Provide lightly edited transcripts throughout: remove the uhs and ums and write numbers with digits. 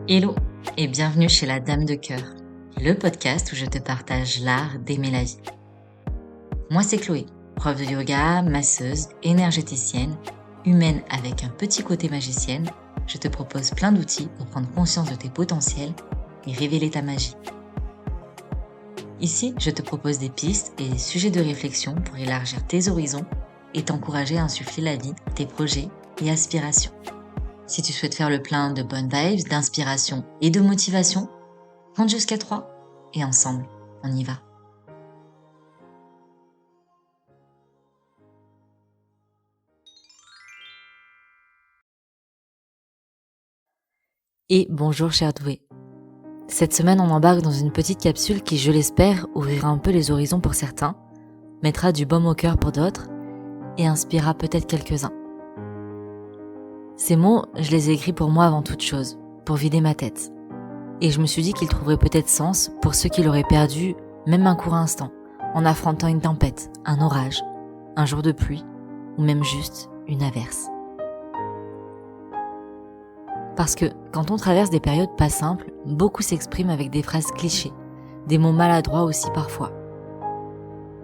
Hello et bienvenue chez la Dame de Cœur, le podcast où je te partage l'art d'aimer la vie. Moi c'est Chloé, prof de yoga, masseuse, énergéticienne, humaine avec un petit côté magicienne. Je te propose plein d'outils pour prendre conscience de tes potentiels et révéler ta magie. Ici, je te propose des pistes et des sujets de réflexion pour élargir tes horizons et t'encourager à insuffler la vie, tes projets et aspirations. Si tu souhaites faire le plein de bonnes vibes, d'inspiration et de motivation, compte jusqu'à 3 et ensemble, on y va. Et bonjour cher doué. Cette semaine, on embarque dans une petite capsule qui, je l'espère, ouvrira un peu les horizons pour certains, mettra du baume au cœur pour d'autres et inspirera peut-être quelques-uns. Ces mots, je les ai écrits pour moi avant toute chose, pour vider ma tête. Et je me suis dit qu'ils trouveraient peut-être sens pour ceux qui l'auraient perdu, même un court instant, en affrontant une tempête, un orage, un jour de pluie, ou même juste une averse. Parce que quand on traverse des périodes pas simples, beaucoup s'expriment avec des phrases clichés, des mots maladroits aussi parfois.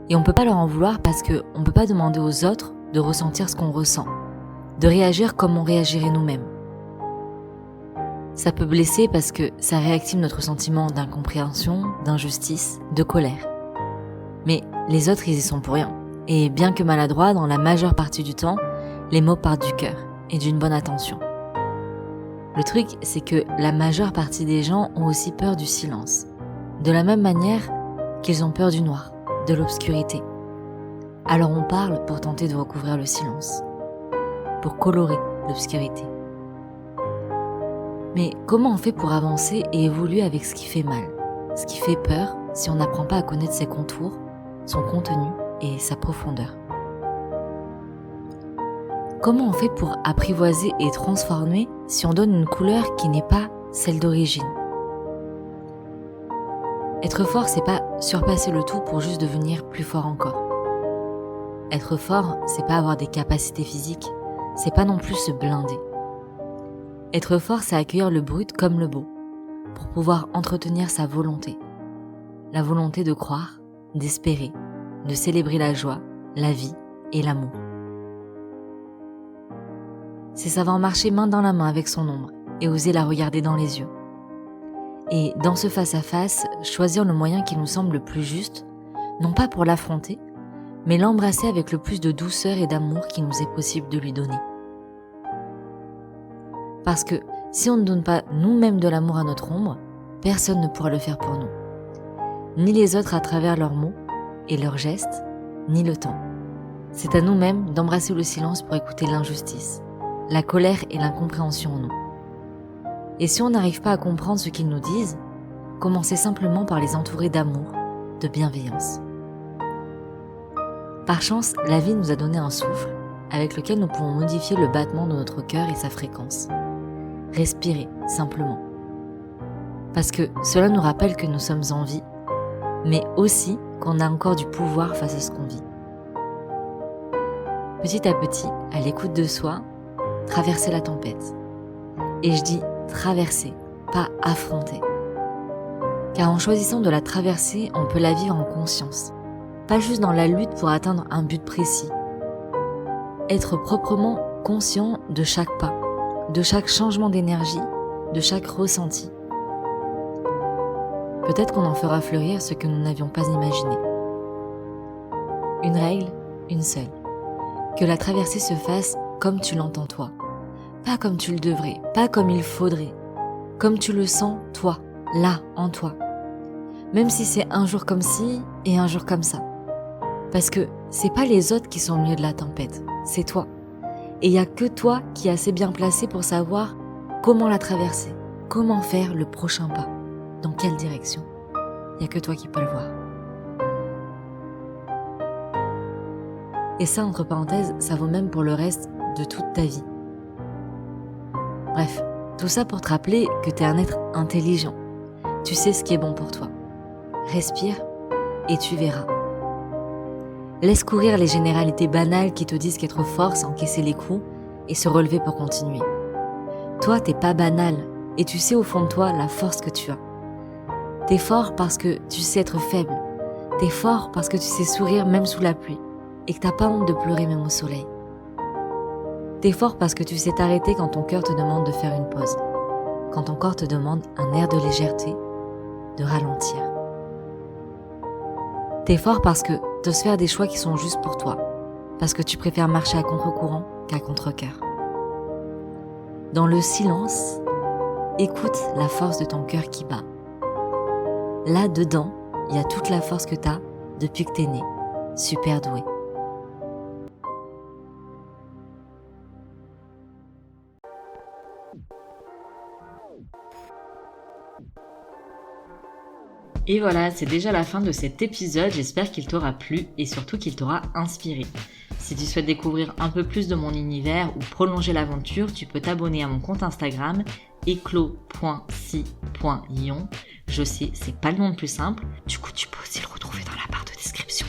Et on peut pas leur en vouloir parce qu'on peut pas demander aux autres de ressentir ce qu'on ressent, de réagir comme on réagirait nous-mêmes. Ça peut blesser parce que ça réactive notre sentiment d'incompréhension, d'injustice, de colère. Mais les autres, ils y sont pour rien. Et bien que maladroits, dans la majeure partie du temps, les mots partent du cœur et d'une bonne intention. Le truc, c'est que la majeure partie des gens ont aussi peur du silence. De la même manière qu'ils ont peur du noir, de l'obscurité. Alors on parle pour tenter de recouvrir le silence, pour colorer l'obscurité. Mais comment on fait pour avancer et évoluer avec ce qui fait mal, ce qui fait peur si on n'apprend pas à connaître ses contours, son contenu et sa profondeur? Comment on fait pour apprivoiser et transformer si on donne une couleur qui n'est pas celle d'origine? Être fort, c'est pas surpasser le tout pour juste devenir plus fort encore. Être fort, c'est pas avoir des capacités physiques, c'est pas non plus se blinder. Être fort, c'est accueillir le brut comme le beau, pour pouvoir entretenir sa volonté. La volonté de croire, d'espérer, de célébrer la joie, la vie et l'amour. C'est savoir marcher main dans la main avec son ombre et oser la regarder dans les yeux. Et dans ce face-à-face, choisir le moyen qui nous semble le plus juste, non pas pour l'affronter, mais l'embrasser avec le plus de douceur et d'amour qu'il nous est possible de lui donner. Parce que si on ne donne pas nous-mêmes de l'amour à notre ombre, personne ne pourra le faire pour nous. Ni les autres à travers leurs mots et leurs gestes, ni le temps. C'est à nous-mêmes d'embrasser le silence pour écouter l'injustice, la colère et l'incompréhension en nous. Et si on n'arrive pas à comprendre ce qu'ils nous disent, commencez simplement par les entourer d'amour, de bienveillance. Par chance, la vie nous a donné un souffle avec lequel nous pouvons modifier le battement de notre cœur et sa fréquence. Respirer, simplement. Parce que cela nous rappelle que nous sommes en vie, mais aussi qu'on a encore du pouvoir face à ce qu'on vit. Petit à petit, à l'écoute de soi, traverser la tempête. Et je dis traverser, pas affronter. Car en choisissant de la traverser, on peut la vivre en conscience. Pas juste dans la lutte pour atteindre un but précis. Être proprement conscient de chaque pas, de chaque changement d'énergie, de chaque ressenti. Peut-être qu'on en fera fleurir ce que nous n'avions pas imaginé. Une règle, une seule. Que la traversée se fasse comme tu l'entends toi. Pas comme tu le devrais, pas comme il faudrait. Comme tu le sens toi, là, en toi. Même si c'est un jour comme ci et un jour comme ça. Parce que c'est pas les autres qui sont au milieu de la tempête, c'est toi. Et il n'y a que toi qui es assez bien placé pour savoir comment la traverser, comment faire le prochain pas, dans quelle direction. Il n'y a que toi qui peux le voir. Et ça, entre parenthèses, ça vaut même pour le reste de toute ta vie. Bref, tout ça pour te rappeler que tu es un être intelligent. Tu sais ce qui est bon pour toi. Respire et tu verras. Laisse courir les généralités banales qui te disent qu'être fort, c'est encaisser les coups et se relever pour continuer. Toi, t'es pas banal et tu sais au fond de toi la force que tu as. T'es fort parce que tu sais être faible. T'es fort parce que tu sais sourire même sous la pluie et que t'as pas honte de pleurer même au soleil. T'es fort parce que tu sais t'arrêter quand ton cœur te demande de faire une pause, quand ton corps te demande un air de légèreté, de ralentir. T'es fort parce que t'oses faire des choix qui sont justes pour toi, parce que tu préfères marcher à contre-courant qu'à contre-cœur. Dans le silence, écoute la force de ton cœur qui bat. Là-dedans, il y a toute la force que t'as depuis que t'es né, super doué. Et voilà, c'est déjà la fin de cet épisode, j'espère qu'il t'aura plu et surtout qu'il t'aura inspiré. Si tu souhaites découvrir un peu plus de mon univers ou prolonger l'aventure, tu peux t'abonner à mon compte Instagram eclos.si.lion. Je sais, c'est pas le nom le plus simple, du coup tu peux aussi le retrouver dans la barre de description.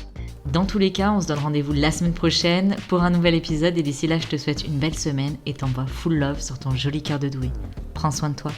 Dans tous les cas, on se donne rendez-vous la semaine prochaine pour un nouvel épisode et d'ici là, je te souhaite une belle semaine et t'envoie full love sur ton joli cœur de doué. Prends soin de toi.